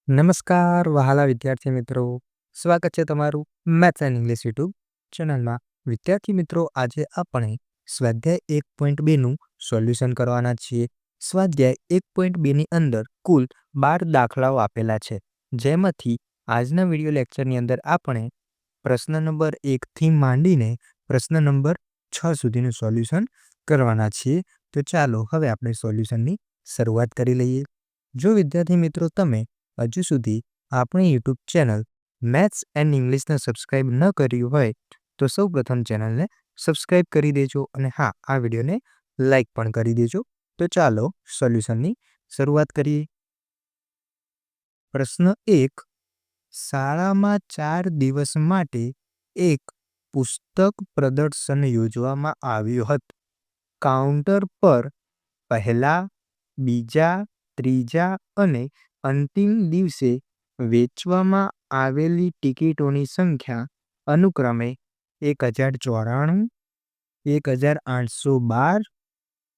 નમસ્કાર વહાલા વિદ્યાર્થી મિત્રો, સ્વાગત છે તમારું મેથ્સ એન્ડ ઇંગ્લિશ યુટ્યુબ ચેનલમાં. વિદ્યાર્થી મિત્રો, આજે આપણે સ્વાધ્યાય 1.2નું સોલ્યુશન કરવાના છીએ. સ્વાધ્યાય 1.2ની અંદર કુલ 12 દાખલાઓ આપેલા છે, જેમાંથી આજના વિડીયો લેક્ચરની અંદર આપણે પ્રશ્ન નંબર 1થી માંડીને પ્રશ્ન નંબર 6 સુધીનું સોલ્યુશન કરવાના છીએ. તો ચાલો હવે આપણે સોલ્યુશનની શરૂઆત કરી લઈએ. જો વિદ્યાર્થી મિત્રો તમે હજુ સુધી આપણી યુટ્યુબ ચેનલ મેથ્સ એન્ડ ઇંગ્લિશને સબસ્ક્રાઈબ ન કર્યું હોય તો સૌપ્રથમ ચેનલને સબસ્ક્રાઈબ કરી દેજો અને હા, આ વિડીયોને લાઈક પણ કરી દેજો. તો ચાલો સોલ્યુશનની શરૂઆત કરીએ. પ્રશ્ન 1. શાળામાં 4 દિવસ માટે એક પુસ્તક પ્રદર્શન યોજવામાં આવ્યું હતું. કાઉન્ટર પર પહેલા, બીજા, ત્રીજા અને અંતિમ દિવસે વેચવામાં આવેલી ટિકિટોની સંખ્યા અનુક્રમે 1094, 1812,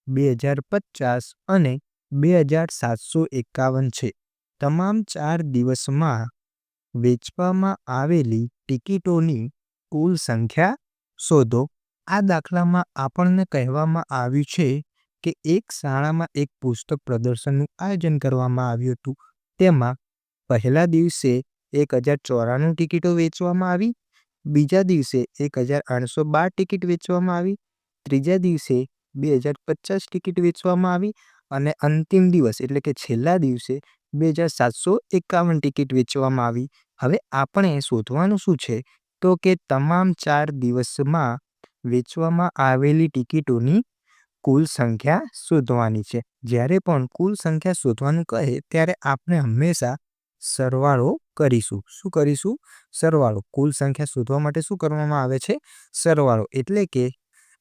2050 અને 2751 છે. તમામ 4 દિવસમાં વેચવામાં આવેલી ટિકિટોની કુલ સંખ્યા શોધો. આ દાખલામાં આપણને કહેવામાં આવ્યું છે કે એક શાળામાં એક પુસ્તક પ્રદર્શનનું આયોજન કરવામાં આવ્યું હતું. તેમાં પહેલા દિવસે 1094 ટિકિટો વેચવામાં આવી, બીજા દિવસે 1812 ટિકિટ વેચવામાં આવી, ત્રીજા દિવસે 2050 ટિકિટ વેચવામાં આવી અને અંતિમ દિવસ એટલે કે છેલ્લા દિવસે 2751 ટિકિટ વેચવામાં આવી. હવે આપણે શોધવાનું શું છે? તો કે તમામ 4 દિવસમાં વેચવામાં આવેલી ટિકિટોની કુલ સંખ્યા શોધવાની છે. જ્યારે પણ કુલ સંખ્યા શોધવાનું કહે ત્યારે આપણે હંમેશા સરવાળો કરીશું. શું કરીશું? સરવાળો. કુલ સંખ્યા શોધવા માટે શું કરવામાં આવે છે? સરવાળો. એટલે કે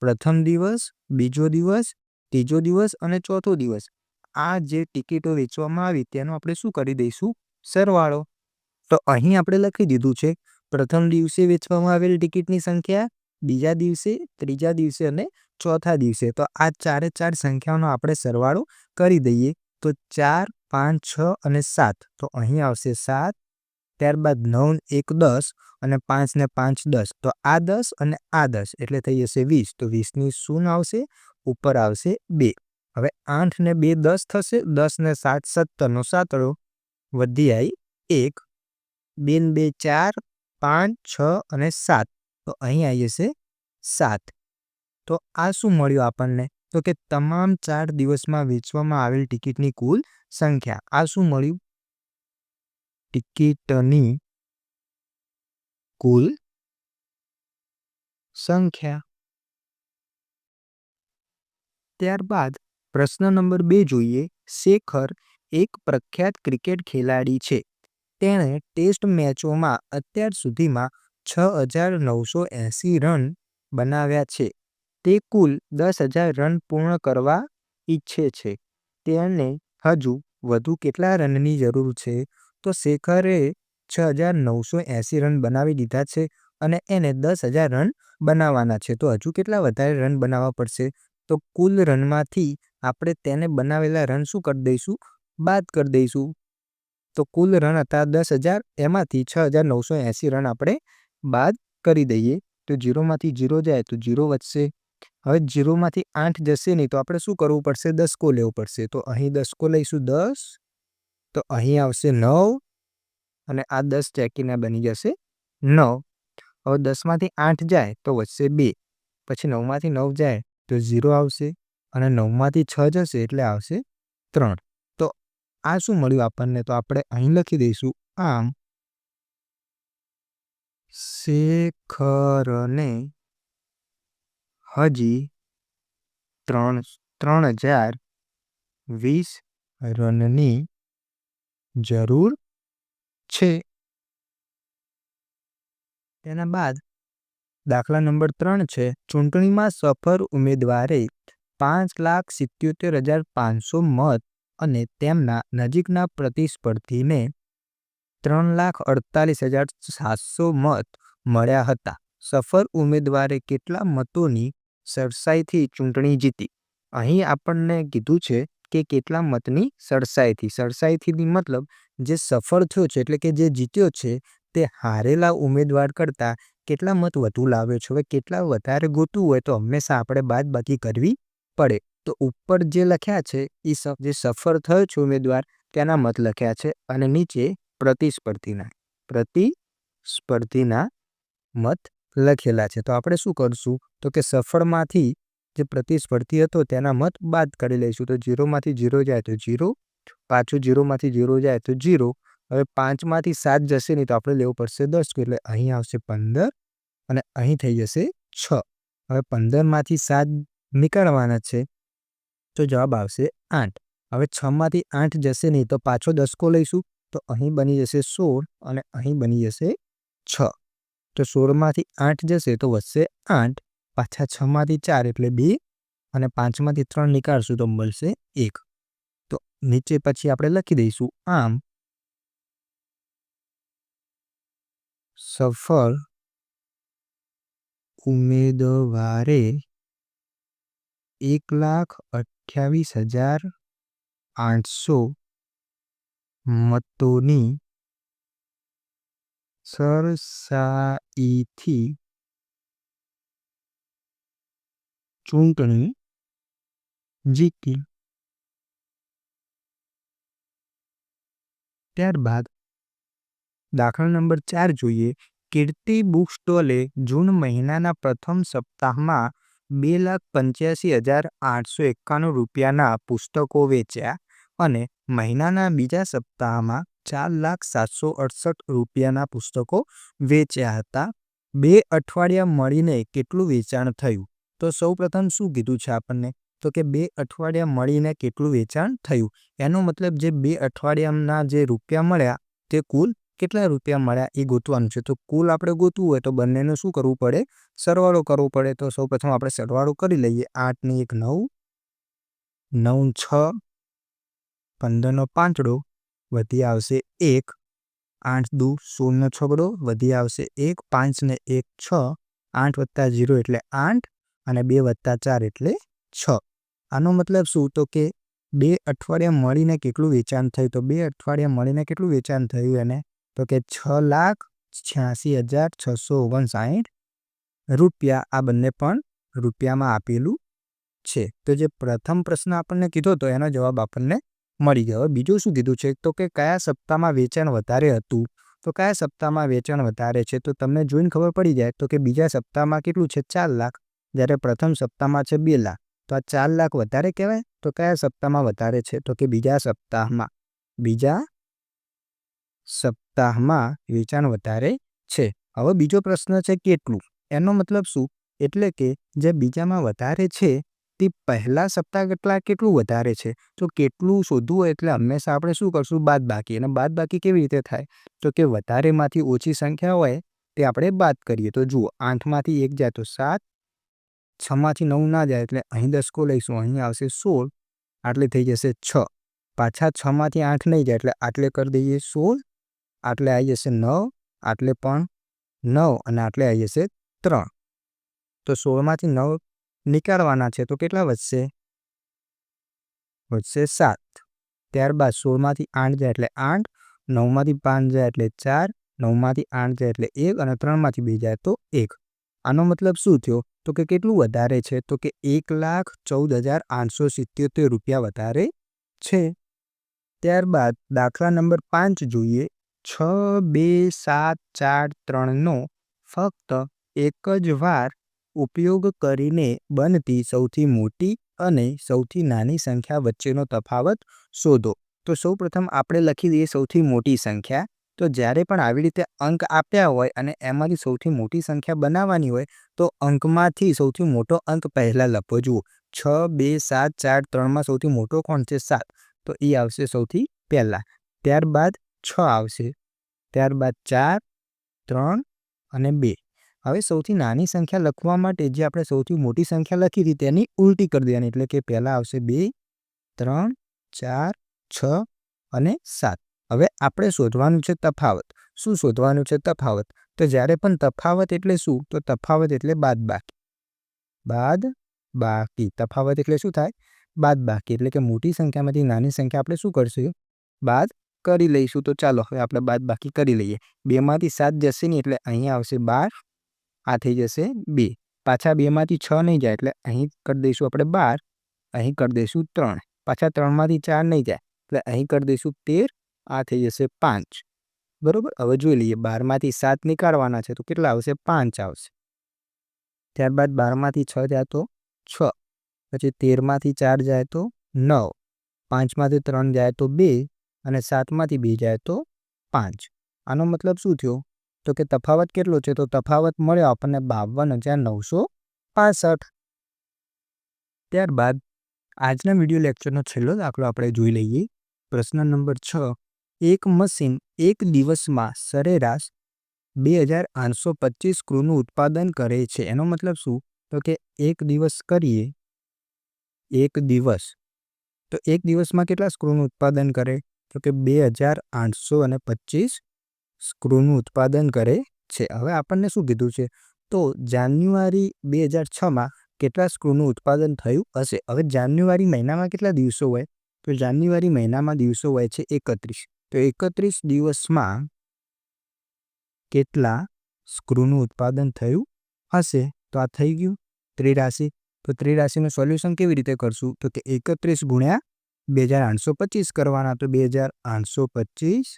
પ્રથમ દિવસ, બીજો દિવસ, ત્રીજો દિવસ અને ચોથો દિવસ, આ જે ટિકિટો વેચવામાં આવી તેનો આપણે શું કરી દઈશું? સરવાળો. તો અહીં આપણે લખી દીધું છે પ્રથમ દિવસે વેચવામાં આવેલી ટિકિટની સંખ્યા, બીજા દિવસે, ત્રીજા દિવસે અને ચોથા દિવસે. તો આ 4 સંખ્યાઓનો આપણે સરવાળો કરી દઈએ. તો 4, 5, 6 અને 7. તો અહીં આવશે 7, ત્યારબાદ 9, 1, 10 અને 5 ને 5, 10. તો આ 10 અને આ 10 એટલે થઈ જશે 20. તો 20ની શૂન્ય આવશે, ઉપર આવશે 2. હવે 8 ને 2 10 થશે, 10 ને 7 17નો સાતડો વધી આવી 1, 2 ને 2 4, 5, 6 અને 7. તો અહીં આવી જશે 7. તો આ શું મળ્યું આપણને? તો કે તમામ 4 દિવસમાં વેચવામાં આવેલ ટિકિટની કુલ સંખ્યા. આ શું મળ્યું? ટિકિટની કુલ સંખ્યા. ત્યારબાદ પ્રશ્ન નંબર 2 જોઈએ. શેખર એક પ્રખ્યાત ક્રિકેટ ખેલાડી છે. તેણે ટેસ્ટ મેચોમાં અત્યાર સુધીમાં 6980 રન બનાવ્યા છે. તે કુલ 10,000 રન પૂર્ણ કરવા ઈચ્છે છે. તેને હજુ વધુ કેટલા રનની જરૂર છે? તો શેખરે 6980 રન બનાવી દીધા છે અને એને 10,000 રન બનાવવાના છે. તો હજુ કેટલા વધારે રન બનાવવા પડશે? તો કુલ રનમાંથી આપણે તેને બનાવેલા રન શું કરી દઈશું? બાદ કરી દઈશું. તો કુલ રન હતા 10,000, એમાંથી 6980 રન આપણે બાદ કરી દઈએ. તો 0માંથી 0 જાય તો 0 વધશે. હવે 0માંથી 8 જશે નહીં તો આપણે શું કરવું પડશે? 10 લેવો પડશે. તો અહીં 10 લઈશું, 10. તો અહીં આવશે 9 અને આ 10 ચેકીને બની જશે 9. હવે 10માંથી 8 જાય તો વધશે 2. પછી 9માંથી 9 જાય તો 0 આવશે અને 9માંથી 6 જશે એટલે આવશે 3. તો આ શું મળ્યું આપણને? તો આપણે અહીં લખી દઈશું. આમ શેખરને હજી 3020 રનની જરૂર છે. તેના બાદ દાખલા નંબર 3 છે. ચૂંટણીમાં સફળ ઉમેદવારે 5,77,500 મત અને તેમના નજીકના પ્રતિસ્પર્ધીને 3,48,700 મત મળ્યા હતા. સફળ ઉમેદવારે કેટલા મતોની સરસાઈથી ચૂંટણી જીતી? અહીં આપણને કીધું છે કે કેટલા મતની સરસાઈથી મતલબ જે સફળ થયો છે એટલે કે જે જીત્યો છે તે હારેલા ઉમેદવાર કરતાં કેટલા મત વધુ લાવ્યો છે. હવે કેટલા વધારે ગોતવું હોય તો હંમેશા આપણે બાદબાકી કરવી પડે. તો ઉપર જે લખ્યા છે એ જે સફળ થયો છે ઉમેદવાર તેના મત લખ્યા છે અને નીચે પ્રતિસ્પર્ધીના મત લખેલા છે. તો આપણે શું કરશું તો કે સફળમાંથી જે પ્રતિસ્પર્ધી હતો તેના મત બાદ કરી લઈશું. તો 0માંથી 0 જાય તો 0, પાછું 0માંથી 0 જાય તો 0. હવે 5માંથી 7 જશે નહીં તો આપણે લેવું પડશે 10, એટલે અહીં આવશે 15 અને અહીં થઈ જશે 6. હવે 15માંથી 7 નીકળવાના છે તો જવાબ આવશે 8. હવે 6માંથી 8 જશે નહીં તો પાછો 10 લઈશું તો અહીં બની જશે 16 અને અહીં બની જશે 6. તો 16માંથી 8 જશે તો વધશે 8, પાછા 6માંથી 4 એટલે 2 અને 5માંથી 3 નીકાળશું તો મળશે 1. તો નીચે પછી આપણે લખી દઈશું આમ સફળ ઉમેદવારે 1,28,800 મતોની સરસાઈથી ચૂંટણી જીતી. ત્યારબાદ દાખલા નંબર 4 જોઈએ. કીર્તિ બુક સ્ટોલે જૂન મહિનાના પ્રથમ સપ્તાહમાં 2,85,891 રૂપિયાના પુસ્તકો વેચ્યા અને મહિનાના બીજા સપ્તાહમાં 4,768 રૂપિયાના પુસ્તકો વેચ્યા હતા. 2 અઠવાડિયા મળીને કેટલું વેચાણ થયું? તો સૌપ્રથમ શું કીધું છે આપણને તો કે 2 અઠવાડિયા મળીને કેટલું વેચાણ થયું. એનો મતલબ જે 2 અઠવાડિયાના જે રૂપિયા મળ્યા તે કુલ કેટલા રૂપિયા મળ્યા એ ગોતવાનું છે. તો કુલ આપણે ગોતવું હોય તો બંનેને શું કરવું પડે? સરવાળો કરવો પડે. તો સૌપ્રથમ આપણે સરવાળો કરી લઈએ. 8 ને 1 9, 9 6, 15 નો પાંચડો વધી આવશે 1, 8 દુ 16 નો છગડો વધી આવશે 1, 5 ને 1 6, 8 વત્તા 0 એટલે 8 અને 2 વત્તા 4 એટલે 6. આનો મતલબ શું તો કે 2 અઠવાડિયા મળીને કેટલું વેચાણ થયું? તો 2 અઠવાડિયા મળીને કેટલું વેચાણ થયું એને તો કે 6,86,659 રૂપિયા. આ બંને પણ રૂપિયામાં આપેલું છે. તો જે પ્રથમ પ્રશ્ન આપણને કીધો તો એનો જવાબ આપણને મળી ગયો. બીજું શું કીધું છે તો કે કયા સપ્તાહમાં વેચાણ વધારે હતું? તો કયા સપ્તાહમાં વેચાણ વધારે છે? તો તમને જોઈને ખબર પડી જાય તો કે બીજા સપ્તાહમાં કેટલું છે? 4 લાખ, જ્યારે પ્રથમ સપ્તાહમાં છે 2 લાખ. તો આ 4 લાખ વધારે કહેવાય. તો કયા સપ્તાહમાં વધારે છે? તો કે બીજા સપ્તાહમાં વેચાણ વધારે છે. હવે બીજો પ્રશ્ન છે કેટલું? એનો મતલબ શું? એટલે કે જે બીજામાં વધારે છે તે પહેલા સપ્તાહ કરતાં કેટલું વધારે છે. તો કેટલું શોધવું હોય એટલે હંમેશા આપણે શું કરશું? બાદબાકી. અને બાદબાકી કેવી રીતે થાય? તો કે વધારેમાંથી ઓછી સંખ્યા હોય તે આપણે બાદ કરીએ. તો જુઓ 8માંથી 1 જાય તો 7, 6માંથી 9 ના જાય એટલે અહીં 10 લઈશું, અહીં આવશે 16, આટલે થઈ જશે 6. પાછા 6માંથી 8 નહીં જાય એટલે આટલે કરી દઈએ 16, આટલે આવી જશે 9, આટલે પણ 9 અને આટલે આવી જશે 3. તો 16માંથી 9 નીકાળવાના છે તો કેટલા વધશે? વધશે 7. ત્યારબાદ 16માંથી 8 જાય એટલે 8, 9માંથી 5 જાય એટલે 4, 9માંથી 8 જાય એટલે 1 અને 3માંથી 2 જાય તો 1. આનો મતલબ શું થયો? તો કે કેટલું વધારે છે? તો કે 1,14,877 રૂપિયા વધારે છે. ત્યારબાદ દાખલા નંબર 5 જોઈએ. 6, 2, 7, 4, 3નો ફક્ત એક જ વાર ઉપયોગ કરીને બનતી સૌથી મોટી અને સૌથી નાની સંખ્યા વચ્ચેનો તફાવત શોધો. તો સૌપ્રથમ આપણે લખી દઈએ સૌથી મોટી સંખ્યા. તો જ્યારે પણ આવી રીતે અંક આપ્યા હોય અને એમાંથી સૌથી મોટી સંખ્યા બનાવવાની હોય તો અંકમાંથી સૌથી મોટો અંક પહેલાં લખવો. જુઓ 6, 2, 7, 4, 3માં સૌથી મોટો કોણ છે? 7. તો એ આવશે સૌથી પહેલાં. ત્યારબાદ 6 આવશે, ત્યારબાદ 4, 3 અને 2. હવે સૌથી નાની સંખ્યા લખવા માટે જે આપણે સૌથી મોટી સંખ્યા લખી હતી તેની ઉલટી કરી દેવાની. એટલે કે પહેલાં આવશે 2, 3, 4, 6 અને 7. હવે આપણે શોધવાનું છે તફાવત. શું શોધવાનું છે? તફાવત. તો જ્યારે પણ તફાવત એટલે શું? તો તફાવત એટલે બાદબાકી. તફાવત એટલે શું થાય? બાદબાકી એટલે કે મોટી સંખ્યામાંથી નાની સંખ્યા આપણે શું કરશું? બાદ કરી લઈશું. તો ચાલો હવે આપણે બાદબાકી કરી લઈએ. 2માંથી 7 જશે નહીં એટલે અહીંયા આવશે 12, આ થઈ જશે 2. પાછા 2માંથી 6 નહીં જાય એટલે અહીં કરી દઈશું આપણે 12, અહીં કરી દઈશું 3. પાછા 3માંથી 4 નહીં જાય એટલે અહીં કરી દઈશું 13, આ થઈ જશે 5. બરાબર. હવે જોઈ લઈએ 12માંથી 7 નીકાળવાના છે તો કેટલા આવશે? 5 આવશે. ત્યારબાદ 12માંથી 6 જાય તો 6, પછી 13માંથી 4 જાય તો 9, 5માંથી 3 જાય તો 2 અને 7માંથી 2 જાય તો 5. આનો મતલબ શું થયો? તો કે તફાવત કેટલો છે? તો તફાવત મળ્યો આપણને 52,965. ત્યારબાદ આજના વિડીયો લેક્ચરનો છેલ્લો દાખલો આપણે જોઈ લઈએ. પ્રશ્ન નંબર 6. એક મશીન એક દિવસમાં સરેરાશ 2,825 સ્ક્રૂનું ઉત્પાદન કરે છે. એનો મતલબ શું? તો કે એક દિવસ કરીએ, એક દિવસ, તો એક દિવસમાં કેટલા સ્ક્રૂનું ઉત્પાદન કરે? તો કે 2,825 સ્ક્રૂનું ઉત્પાદન કરે છે. હવે આપણને શું કીધું છે? તો જાન્યુઆરી 2006માં કેટલા સ્ક્રૂનું ઉત્પાદન થયું હશે? હવે જાન્યુઆરી મહિનામાં કેટલા દિવસો હોય? તો જાન્યુઆરી મહિનામાં દિવસો હોય છે 31. તો 31 દિવસમાં કેટલા સ્ક્રૂનું ઉત્પાદન થયું હશે? તો આ થઈ ગયું ત્રિરાશી. તો ત્રિરાશીનું સોલ્યુશન કેવી રીતે કરશું? તો કે 31 ગુણ્યા 2,825 કરવાના. તો 2,825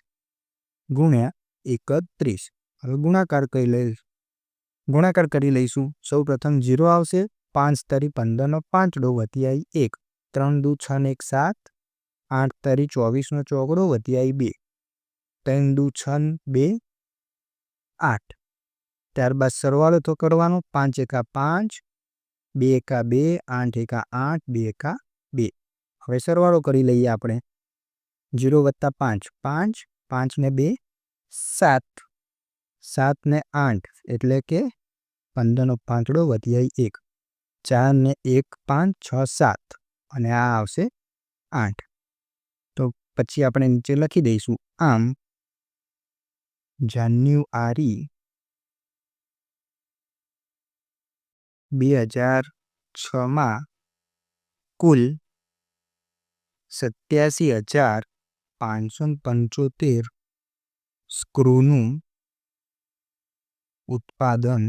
ગુણ્યા 31. હવે ગુણાકાર કરી લઈશું. સૌ પ્રથમ 0 આવશે, 5 તરી 15 પાંચડો વધી 1, 3 દુ 6 ને 1 7, 8 તરી 24 નો ચોગડો વધી 2, 3 દુ 6 2 8. ત્યારબાદ સરવાળો તો કરવાનો. 5 એકા 5, 2 એકા 2, 8 એકા 8, 2 એકા 2. હવે સરવાળો કરી લઈએ આપણે. 0 વત્તા 5 5, 5 ને 2 7, 7 ને 8 એટલે કે 15 નો પાંચડો વધી 1, 4 ને 1 5 6 7 અને આ આવશે 8. તો પછી આપણે નીચે લખી દઈશું. આમ જાન્યુઆરી 2006માં કુલ 87,575 સ્ક્રૂનું ઉત્પાદન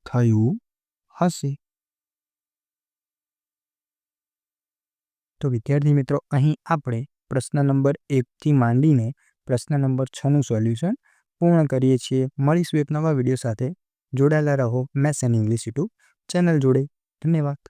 થયું હશે. તો વિદ્યાર્થી મિત્રો, અહીં આપણે પ્રશ્ન નંબર 1થી માંડીને પ્રશ્ન નંબર 6નું સોલ્યુશન પૂર્ણ કરીએ છીએ. મળીશું એક નવા વિડીયો સાથે. જોડાયેલા રહો maths and English YouTube channel જોડે. ધન્યવાદ.